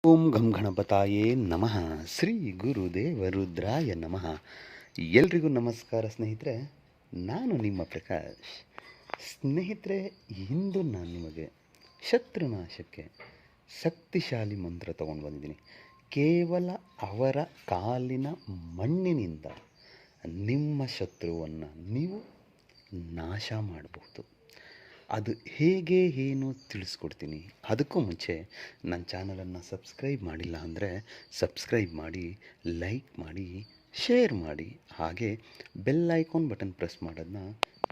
ಓಂ ಗಂ ಗಣಪತಾಯೇ ನಮಃ. ಶ್ರೀ ಗುರುದೇವ ರುದ್ರಾಯ ನಮಃ. ಎಲ್ರಿಗೂ ನಮಸ್ಕಾರ ಸ್ನೇಹಿತರೆ. ನಾನು ನಿಮ್ಮ ಪ್ರಕಾಶ್. ಸ್ನೇಹಿತರೆ, ಇಂದು ನಾನು ನಿಮಗೆ ಶತ್ರುನಾಶಕ್ಕೆ ಶಕ್ತಿಶಾಲಿ ಮಂತ್ರ ತಗೊಂಡು ಬಂದಿದ್ದೀನಿ. ಕೇವಲ ಅವರ ಕಾಲಿನ ಮಣ್ಣಿನಿಂದ ನಿಮ್ಮ ಶತ್ರುವನ್ನು ನೀವು ನಾಶ ಮಾಡಬಹುದು. ಅದು ಹೇಗೆ ಏನು ತಿಳಿಸ್ಕೊಡ್ತೀನಿ. ಅದಕ್ಕೂ ಮುಂಚೆ ನನ್ನ ಚಾನಲನ್ನು ಸಬ್ಸ್ಕ್ರೈಬ್ ಮಾಡಿಲ್ಲ ಅಂದರೆ ಸಬ್ಸ್ಕ್ರೈಬ್ ಮಾಡಿ, ಲೈಕ್ ಮಾಡಿ, ಶೇರ್ ಮಾಡಿ, ಹಾಗೆ ಬೆಲ್ ಐಕಾನ್ ಬಟನ್ ಪ್ರೆಸ್ ಮಾಡೋದನ್ನ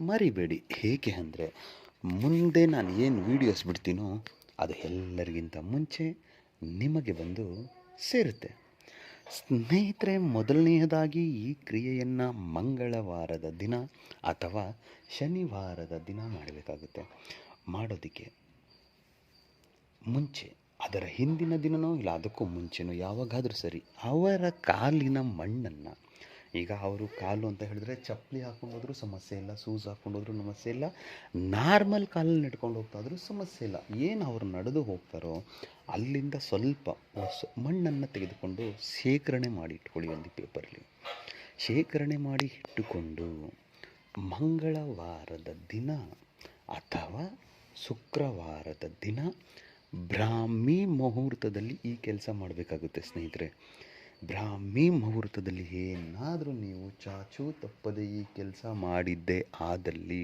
ಮರಿಬೇಡಿ. ಹೇಗೆ ಅಂದರೆ ಮುಂದೆ ನಾನು ಏನು ವೀಡಿಯೋಸ್ ಬಿಡ್ತೀನೋ ಅದು ಎಲ್ಲರಿಗಿಂತ ಮುಂಚೆ ನಿಮಗೆ ಬಂದು ಸೇರುತ್ತೆ. ಸ್ನೇಹಿತರೆ, ಮೊದಲನೆಯದಾಗಿ ಈ ಕ್ರಿಯೆಯನ್ನು ಮಂಗಳವಾರದ ದಿನ ಅಥವಾ ಶನಿವಾರದ ದಿನ ಮಾಡಬೇಕಾಗುತ್ತೆ. ಮಾಡೋದಕ್ಕೆ ಮುಂಚೆ, ಅದರ ಹಿಂದಿನ ದಿನವೋ ಇಲ್ಲ ಅದಕ್ಕೂ ಮುಂಚೆನೋ ಯಾವಾಗಾದರೂ ಸರಿ, ಅವರ ಕಾಲಿನ ಮಣ್ಣನ್ನು, ಈಗ ಅವರು ಕಾಲು ಅಂತ ಹೇಳಿದ್ರೆ ಚಪ್ಪಲಿ ಹಾಕ್ಕೊಂಡು ಹೋದ್ರೂ ಸಮಸ್ಯೆ ಇಲ್ಲ, ಶೂಸ್ ಹಾಕ್ಕೊಂಡು ಹೋದ್ರೂ ಸಮಸ್ಯೆ ಇಲ್ಲ, ನಾರ್ಮಲ್ ಕಾಲಲ್ಲಿ ನಡ್ಕೊಂಡು ಹೋಗ್ತಾ ಇದ್ರೂ ಸಮಸ್ಯೆ ಇಲ್ಲ. ಏನು ಅವರು ನಡೆದು ಹೋಗ್ತಾರೋ ಅಲ್ಲಿಂದ ಸ್ವಲ್ಪ ಮಣ್ಣನ್ನು ತೆಗೆದುಕೊಂಡು ಶೇಖರಣೆ ಮಾಡಿ ಇಟ್ಕೊಳ್ಳಿ. ಒಂದು ಪೇಪರಲ್ಲಿ ಶೇಖರಣೆ ಮಾಡಿ ಇಟ್ಟುಕೊಂಡು ಮಂಗಳವಾರದ ದಿನ ಅಥವಾ ಶುಕ್ರವಾರದ ದಿನ ಬ್ರಾಹ್ಮಿ ಮುಹೂರ್ತದಲ್ಲಿ ಈ ಕೆಲಸ ಮಾಡಬೇಕಾಗುತ್ತೆ. ಸ್ನೇಹಿತರೆ, ಬ್ರಾಹ್ಮಿ ಮುಹೂರ್ತದಲ್ಲಿ ಏನಾದರೂ ನೀವು ಚಾಚೂ ತಪ್ಪದೆ ಈ ಕೆಲಸ ಮಾಡಿದ್ದೇ ಆದಲ್ಲಿ,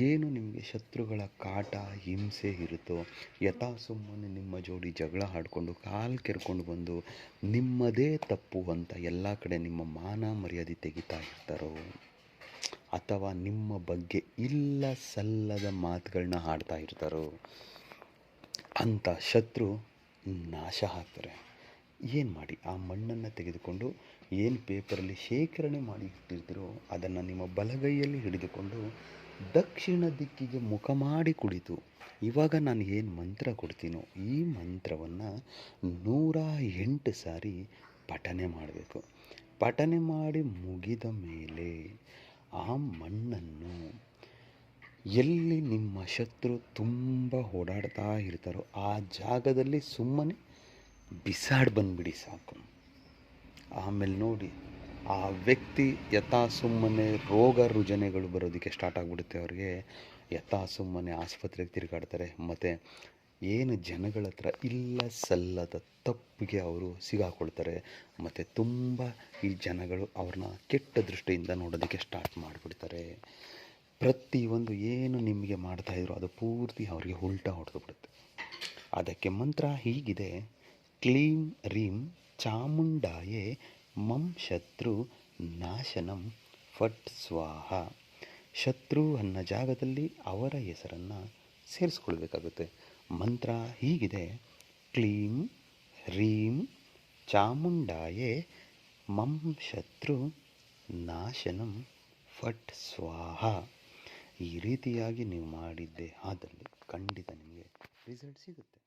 ಏನು ನಿಮಗೆ ಶತ್ರುಗಳ ಕಾಟ ಹಿಂಸೆ ಇರುತ್ತೋ, ಯಥಾ ಸುಮ್ಮನೆ ನಿಮ್ಮ ಜೋಡಿ ಜಗಳ ಆಡಿಕೊಂಡು ಕಾಲು ಕೆರ್ಕೊಂಡು ಬಂದು ನಿಮ್ಮದೇ ತಪ್ಪು ಅಂತ ಎಲ್ಲ ಕಡೆ ನಿಮ್ಮ ಮಾನ ಮರ್ಯಾದೆ ತೆಗಿತಾ ಇರ್ತಾರೋ, ಅಥವಾ ನಿಮ್ಮ ಬಗ್ಗೆ ಇಲ್ಲ ಸಲ್ಲದ ಮಾತುಗಳನ್ನ ಆಡ್ತಾ ಇರ್ತಾರೋ, ಅಂಥ ಶತ್ರು ನಾಶ ಆಗ್ತಾರೆ. ಏನು ಮಾಡಿ, ಆ ಮಣ್ಣನ್ನು ತೆಗೆದುಕೊಂಡು ಏನು ಪೇಪರಲ್ಲಿ ಶೇಖರಣೆ ಮಾಡಿ ಇಟ್ಟಿರ್ತೀರೋ ಅದನ್ನು ನಿಮ್ಮ ಬಲಗೈಯಲ್ಲಿ ಹಿಡಿದುಕೊಂಡು ದಕ್ಷಿಣ ದಿಕ್ಕಿಗೆ ಮುಖ ಮಾಡಿ ಕುಳಿತು, ಇವಾಗ ನಾನು ಏನು ಮಂತ್ರ ಕೊಡ್ತೀನೋ ಈ ಮಂತ್ರವನ್ನು 108 ಸಾರಿ ಪಠನೆ ಮಾಡಬೇಕು. ಪಠನೆ ಮಾಡಿ ಮುಗಿದ ಮೇಲೆ ಆ ಮಣ್ಣನ್ನು ಎಲ್ಲಿ ನಿಮ್ಮ ಶತ್ರು ತುಂಬ ಓಡಾಡ್ತಾ ಇರ್ತಾರೋ ಆ ಜಾಗದಲ್ಲಿ ಸುಮ್ಮನೆ ಬಿಸಾಡಿ ಬಂದುಬಿಡಿ, ಸಾಕು. ಆಮೇಲೆ ನೋಡಿ, ಆ ವ್ಯಕ್ತಿ ಯಥಾ ಸುಮ್ಮನೆ ರೋಗ ರುಜಿನಗಳು ಬರೋದಕ್ಕೆ ಸ್ಟಾರ್ಟ್ ಆಗಿಬಿಡುತ್ತೆ. ಅವ್ರಿಗೆ ಯಥಾ ಸುಮ್ಮನೆ ಆಸ್ಪತ್ರೆಗೆ ತಿರುಗಾಡ್ತಾರೆ. ಮತ್ತು ಏನು ಜನಗಳ ಹತ್ರ ಇಲ್ಲ ಸಲ್ಲದ ತಪ್ಪಿಗೆ ಅವರು ಸಿಗಾಕೊಳ್ತಾರೆ. ಮತ್ತು ತುಂಬ ಈ ಜನಗಳು ಅವ್ರನ್ನ ಕೆಟ್ಟ ದೃಷ್ಟಿಯಿಂದ ನೋಡೋದಕ್ಕೆ ಸ್ಟಾರ್ಟ್ ಮಾಡಿಬಿಡ್ತಾರೆ. ಪ್ರತಿಯೊಂದು ಏನು ನಿಮಗೆ ಮಾಡ್ತಾಯಿದ್ರು ಅದು ಪೂರ್ತಿ ಅವರಿಗೆ ಉಲ್ಟಾ ಹೊಡೆದು ಬಿಡುತ್ತೆ. ಅದಕ್ಕೆ ಮಂತ್ರ ಹೀಗಿದೆ: ಕ್ಲೀಂ ರೀಂ ಚಾಮುಂಡಾಯೇ ಮಂ ಶತ್ರು ನಾಶನಂ ಫಟ್ ಸ್ವಾಹ. ಶತ್ರು ಅನ್ನೋ ಜಾಗದಲ್ಲಿ ಅವರ ಹೆಸರನ್ನು ಸೇರಿಸ್ಕೊಳ್ಬೇಕಾಗುತ್ತೆ. ಮಂತ್ರ ಹೀಗಿದೆ: ಕ್ಲೀಂ ರೀಂ ಚಾಮುಂಡಾಯೇ ಮಂ ಶತ್ರು ನಾಶನಂ ಫಟ್ ಸ್ವಾಹ. ಈ ರೀತಿಯಾಗಿ ನೀವು ಮಾಡಿದ್ದೇ ಆದಲ್ಲಿ ಖಂಡಿತ ನಿಮಗೆ ರಿಸಲ್ಟ್ ಸಿಗುತ್ತೆ.